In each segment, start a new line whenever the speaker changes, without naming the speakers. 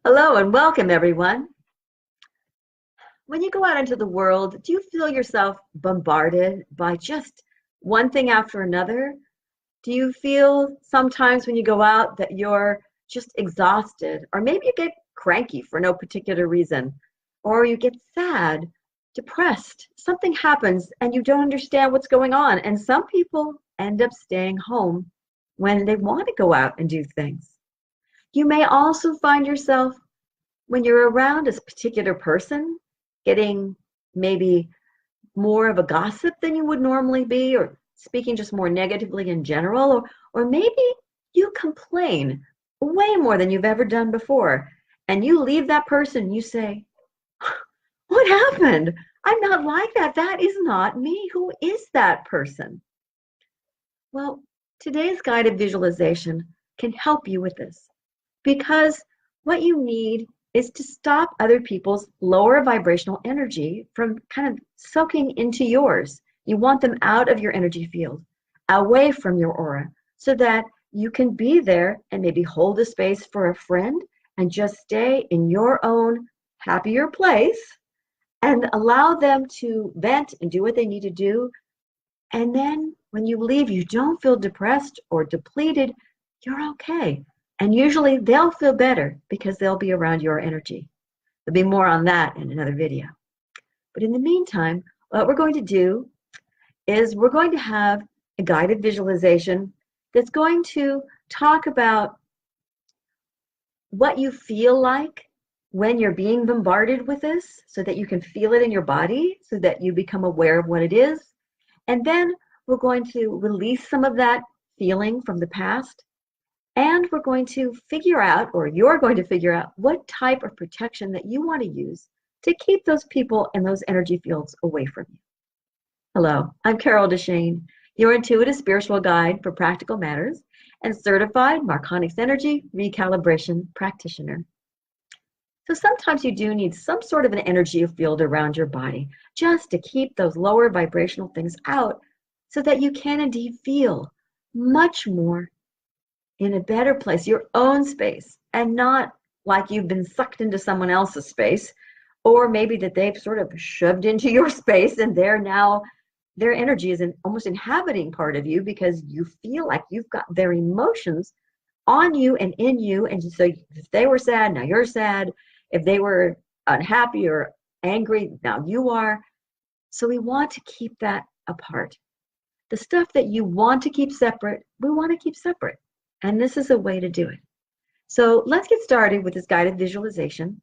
Hello and welcome, everyone. When you go out into the world, do you feel yourself bombarded by just one thing after another? Do you feel sometimes when you go out that you're just exhausted, or maybe you get cranky for no particular reason, or you get sad, depressed? Something happens and you don't understand what's going on. And some people end up staying home when they want to go out and do things. You may also find yourself when you're around a particular person, getting maybe more of a gossip than you would normally be, or speaking just more negatively in general, or maybe you complain way more than you've ever done before. And you leave that person, you say, what happened? I'm not like that. That is not me. Who is that person? Well, today's guided visualization can help you with this because what you need is to stop other people's lower vibrational energy from kind of soaking into yours. You want them out of your energy field, away from your aura, so that you can be there and maybe hold a space for a friend and just stay in your own happier place and allow them to vent and do what they need to do. And then when you leave, you don't feel depressed or depleted. You're okay. And usually they'll feel better because they'll be around your energy. There'll be more on that in another video. But in the meantime, what we're going to do is we're going to have a guided visualization that's going to talk about what you feel like when you're being bombarded with this so that you can feel it in your body, so that you become aware of what it is. And then we're going to release some of that feeling from the past. And we're going to figure out, or you're going to figure out, what type of protection that you want to use to keep those people and those energy fields away from you. Hello, I'm Carol Deshane, your intuitive spiritual guide for practical matters and certified Marconics energy recalibration practitioner. So sometimes you do need some sort of an energy field around your body just to keep those lower vibrational things out so that you can indeed feel much more in a better place, your own space, and not like you've been sucked into someone else's space, or maybe that they've sort of shoved into your space and their energy is almost inhabiting part of you because you feel like you've got their emotions on you and in you. And so if they were sad, now you're sad. If they were unhappy or angry, now you are. So we want to keep that apart. The stuff that you want to keep separate, we want to keep separate. And this is a way to do it. So let's get started with this guided visualization.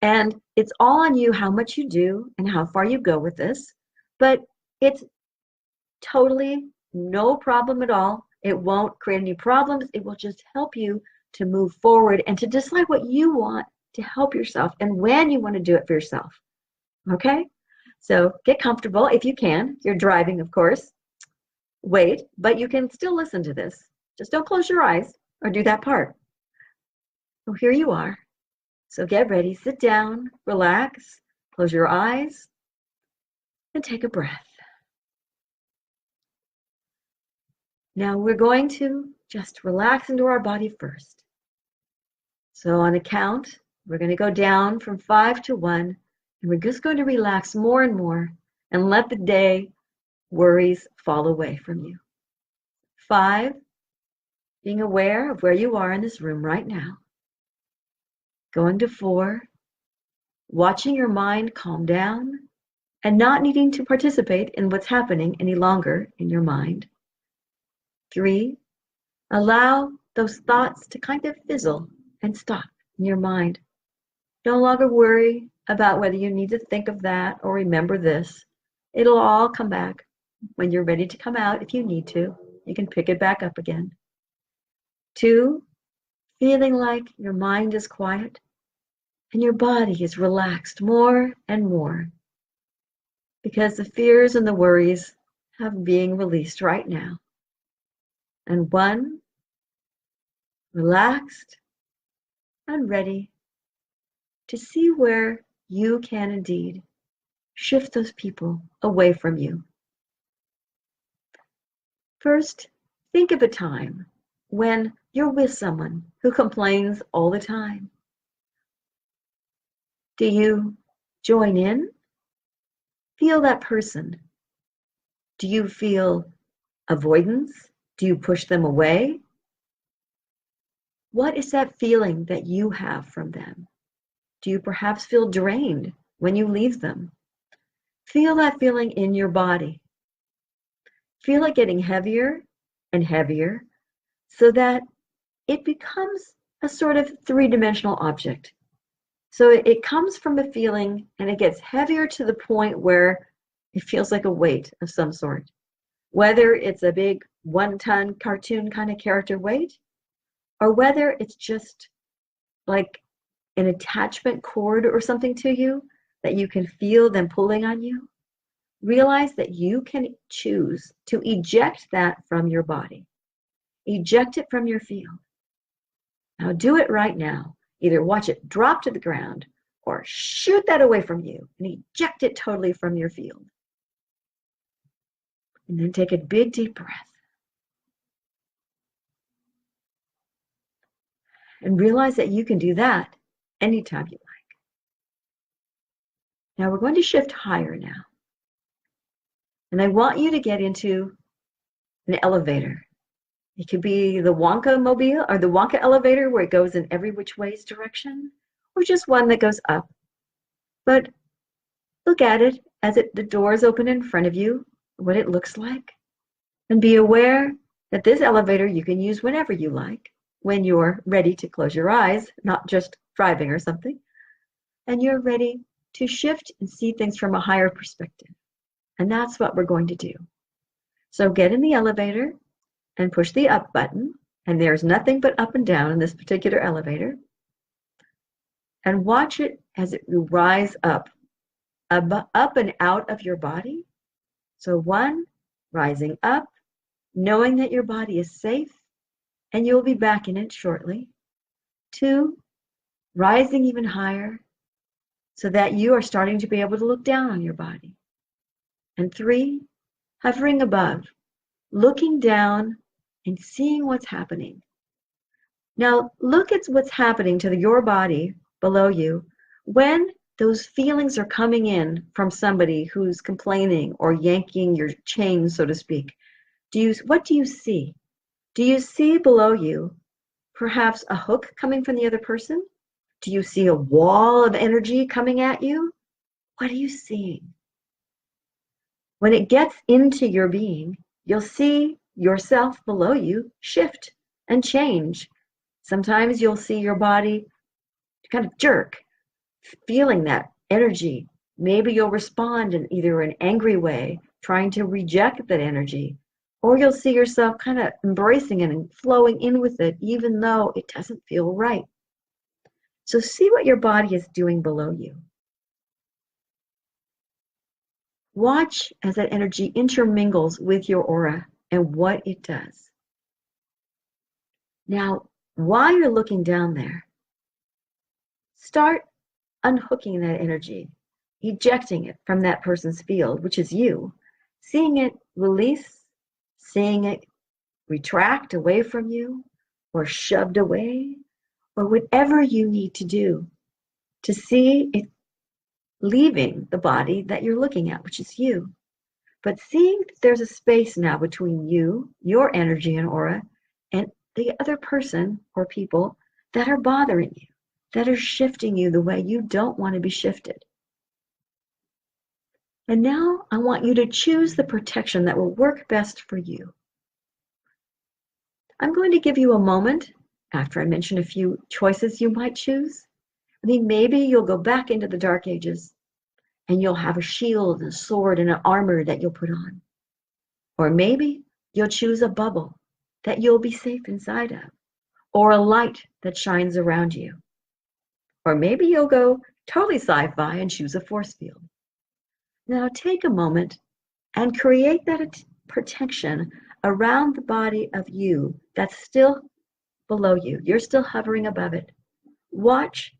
And it's all on you how much you do and how far you go with this. But it's totally no problem at all. It won't create any problems. It will just help you to move forward and to decide what you want to help yourself and when you want to do it for yourself. Okay? So get comfortable if you can. You're driving, of course. Wait, but you can still listen to this. Just don't close your eyes or do that part. So here you are. So get ready, sit down, relax, close your eyes, and take a breath. Now we're going to just relax into our body first. So on a count, we're going to go down from 5 to 1, and we're just going to relax more and more and let the day worries fall away from you. 5, being aware of where you are in this room right now. Going to 4, watching your mind calm down and not needing to participate in what's happening any longer in your mind. 3, allow those thoughts to kind of fizzle and stop in your mind. No longer worry about whether you need to think of that or remember this. It'll all come back when you're ready to come out. If you need to, you can pick it back up again. 2, feeling like your mind is quiet and your body is relaxed more and more because the fears and the worries have being released right now. And 1, relaxed and ready to see where you can indeed shift those people away from you. First, think of a time when you're with someone who complains all the time, Do you join in? Feel that person. Do you feel avoidance? Do you push them away? What is that feeling that you have from them? Do you perhaps feel drained when you leave them? Feel that feeling in your body. Feel it getting heavier and heavier so that it becomes a sort of three-dimensional object. So it comes from a feeling and it gets heavier to the point where it feels like a weight of some sort. Whether it's a big 1-ton cartoon kind of character weight, or whether it's just like an attachment cord or something to you that you can feel them pulling on you, realize that you can choose to eject that from your body. Eject it from your field. Now do it right now. Either watch it drop to the ground or shoot that away from you and eject it totally from your field. And then take a big deep breath. And realize that you can do that anytime you like. Now we're going to shift higher now. And I want you to get into an elevator. It could be the Wonka mobile or the Wonka elevator where it goes in every which ways direction, or just one that goes up. But look at it as the doors open in front of you, what it looks like, and be aware that this elevator you can use whenever you like, when you're ready to close your eyes, not just driving or something, and you're ready to shift and see things from a higher perspective. And that's what we're going to do. So get in the elevator and push the up button, and there's nothing but up and down in this particular elevator, and watch it as it will rise up and out of your body. So 1, rising up, knowing that your body is safe and you'll be back in it shortly. 2, rising even higher so that you are starting to be able to look down on your body. And 3, hovering above, looking down and seeing what's happening. Now look at what's happening to your body below you when those feelings are coming in from somebody who's complaining or yanking your chain, so to speak. What do you see? Do you see below you perhaps a hook coming from the other person? Do you see a wall of energy coming at you? What are you seeing? When it gets into your being, you'll see yourself below you shift and change. Sometimes you'll see your body kind of jerk, feeling that energy. Maybe you'll respond in either an angry way, trying to reject that energy, or you'll see yourself kind of embracing it and flowing in with it, even though it doesn't feel right. So see what your body is doing below you. Watch as that energy intermingles with your aura and what it does. Now, while you're looking down there, start unhooking that energy, ejecting it from that person's field, which is you, seeing it release, seeing it retract away from you, or shoved away, or whatever you need to do to see it leaving the body that you're looking at, which is you. But seeing that there's a space now between you, your energy and aura, and the other person or people that are bothering you, that are shifting you the way you don't want to be shifted. And now I want you to choose the protection that will work best for you. I'm going to give you a moment after I mention a few choices you might choose. I mean, maybe you'll go back into the Dark Ages and you'll have a shield and a sword and an armor that you'll put on. Or maybe you'll choose a bubble that you'll be safe inside of, or a light that shines around you. Or maybe you'll go totally sci-fi and choose a force field. Now take a moment and create that protection around the body of you that's still below you. You're still hovering above it. Watch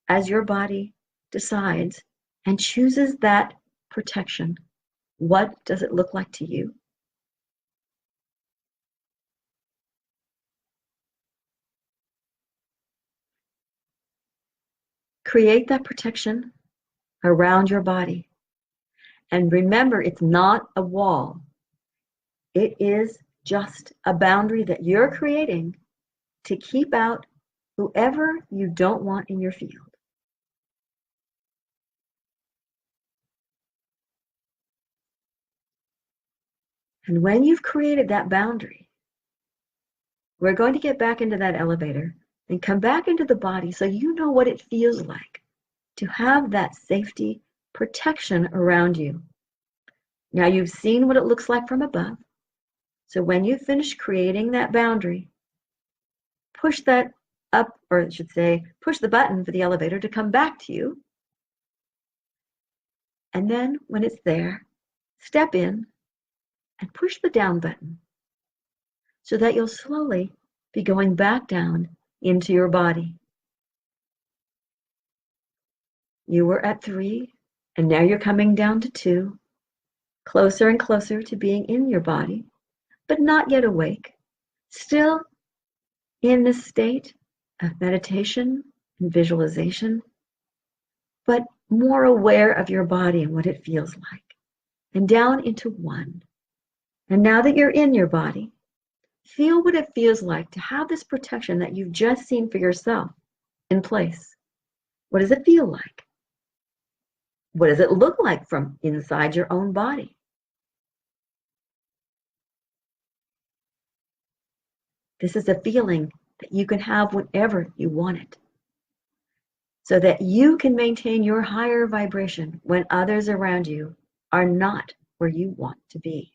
as your body decides and chooses that protection. What does it look like to you? create that protection around your body. And remember, it's not a wall. It is just a boundary that you're creating to keep out whoever you don't want in your field. And when you've created that boundary, we're going to get back into that elevator and come back into the body so you know what it feels like to have that safety protection around you. Now you've seen what it looks like from above. So when you finish creating that boundary, push that up, or I should say, push the button for the elevator to come back to you. And then when it's there, step in and push the down button so that you'll slowly be going back down into your body. You were at 3, and now you're coming down to 2, closer and closer to being in your body, but not yet awake, still in this state of meditation and visualization, but more aware of your body and what it feels like, and down into 1. And now that you're in your body, feel what it feels like to have this protection that you've just seen for yourself in place. What does it feel like? What does it look like from inside your own body? This is a feeling that you can have whenever you want it, so that you can maintain your higher vibration when others around you are not where you want to be.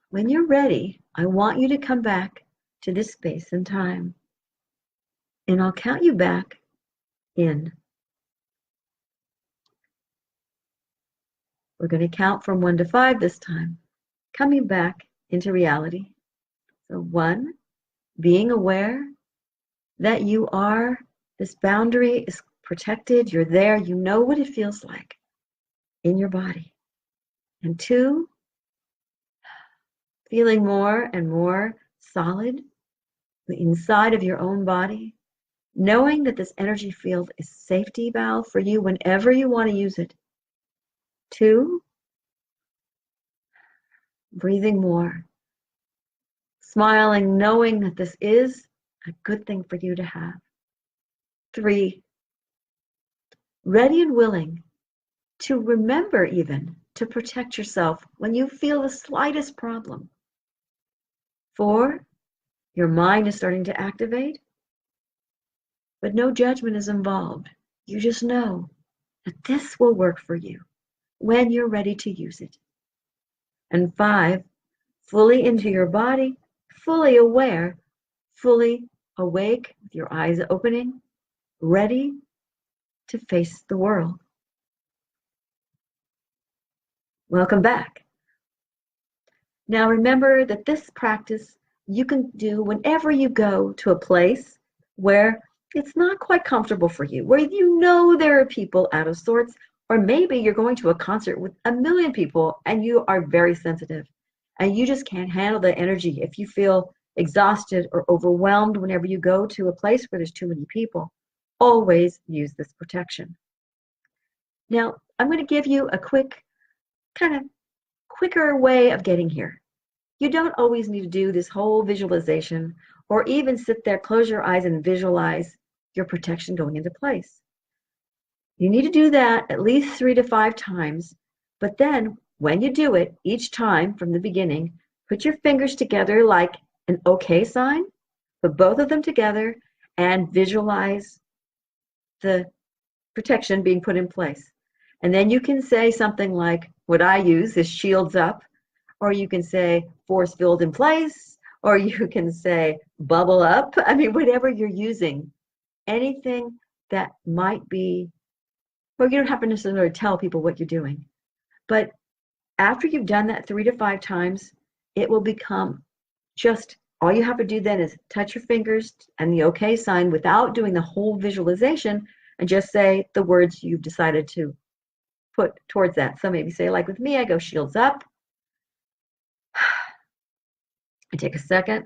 When you're ready, I want you to come back to this space and time, and I'll count you back in. We're going to count from 1 to 5 this time, coming back into reality. So 1, being aware that you are, this boundary is protected, you're there, you know what it feels like in your body. And 2, feeling more and more solid inside of your own body, knowing that this energy field is a safety valve for you whenever you want to use it. 2, breathing more, smiling, knowing that this is a good thing for you to have. 3, ready and willing to remember even to protect yourself when you feel the slightest problem. 4, your mind is starting to activate, but no judgment is involved. You just know that this will work for you when you're ready to use it. And 5, fully into your body, fully aware, fully awake, with your eyes opening, ready to face the world. Welcome back. Now remember that this practice you can do whenever you go to a place where it's not quite comfortable for you, where you know there are people out of sorts, or maybe you're going to a concert with 1 million people and you are very sensitive and you just can't handle the energy. If you feel exhausted or overwhelmed whenever you go to a place where there's too many people, always use this protection. Now, I'm going to give you a quick, kind of quicker way of getting here. You don't always need to do this whole visualization or even sit there, close your eyes and visualize your protection going into place. You need to do that at least 3 to 5 times, but then when you do it, each time from the beginning, put your fingers together like an OK sign, put both of them together and visualize the protection being put in place. And then you can say something like, what I use is shields up, or you can say force field in place, or you can say bubble up. I mean, whatever you're using, anything that might be, well, you don't have to necessarily tell people what you're doing. But after you've done that 3 to 5 times, it will become just, all you have to do then is touch your fingers and the OK sign without doing the whole visualization and just say the words you've decided to put towards that. So maybe say, like with me, I go shields up. I take a second.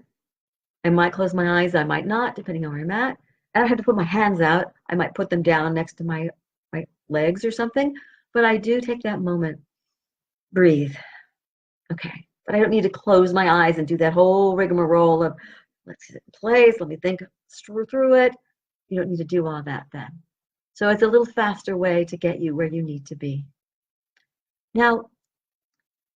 I might close my eyes, I might not, depending on where I'm at. I don't have to put my hands out. I might put them down next to my legs or something, but I do take that moment, breathe. Okay, but I don't need to close my eyes and do that whole rigmarole of let's sit in place, let me think through it. You don't need to do all that then. So it's a little faster way to get you where you need to be. Now,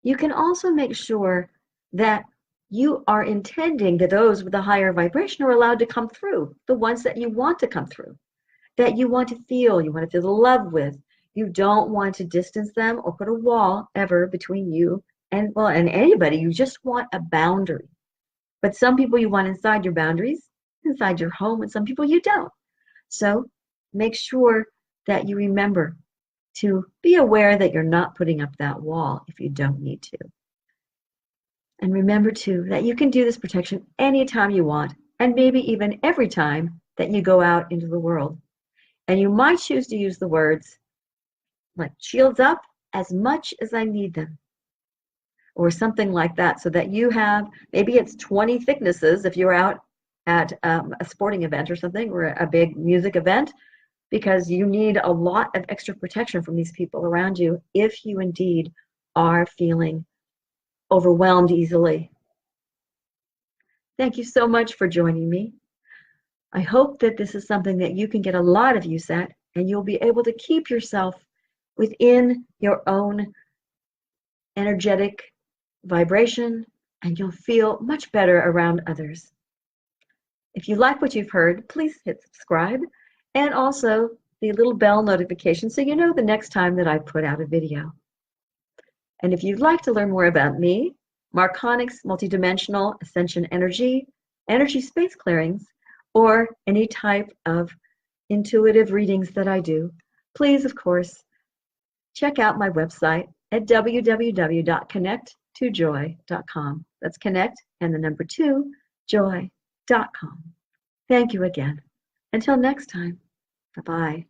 you can also make sure that you are intending that those with a higher vibration are allowed to come through, the ones that you want to come through, that you want to feel the love with. You don't want to distance them or put a wall ever between you and anybody. You just want a boundary. But some people you want inside your boundaries, inside your home, and some people you don't. So make sure that you remember to be aware that you're not putting up that wall if you don't need to. And remember too that you can do this protection anytime you want, and maybe even every time that you go out into the world. And you might choose to use the words like shields up as much as I need them, or something like that, so that you have, maybe it's 20 thicknesses if you're out at a sporting event or something, or a big music event, because you need a lot of extra protection from these people around you if you indeed are feeling overwhelmed easily. Thank you so much for joining me. I hope that this is something that you can get a lot of use at, and you'll be able to keep yourself within your own energetic vibration, and you'll feel much better around others. If you like what you've heard, please hit subscribe, and also the little bell notification so you know the next time that I put out a video. And if you'd like to learn more about me, Marconics, multidimensional ascension energy, energy space clearings, or any type of intuitive readings that I do, please, of course, check out my website at www.connect2joy.com. That's connect and the number 2, joy.com. Thank you again. Until next time, bye-bye.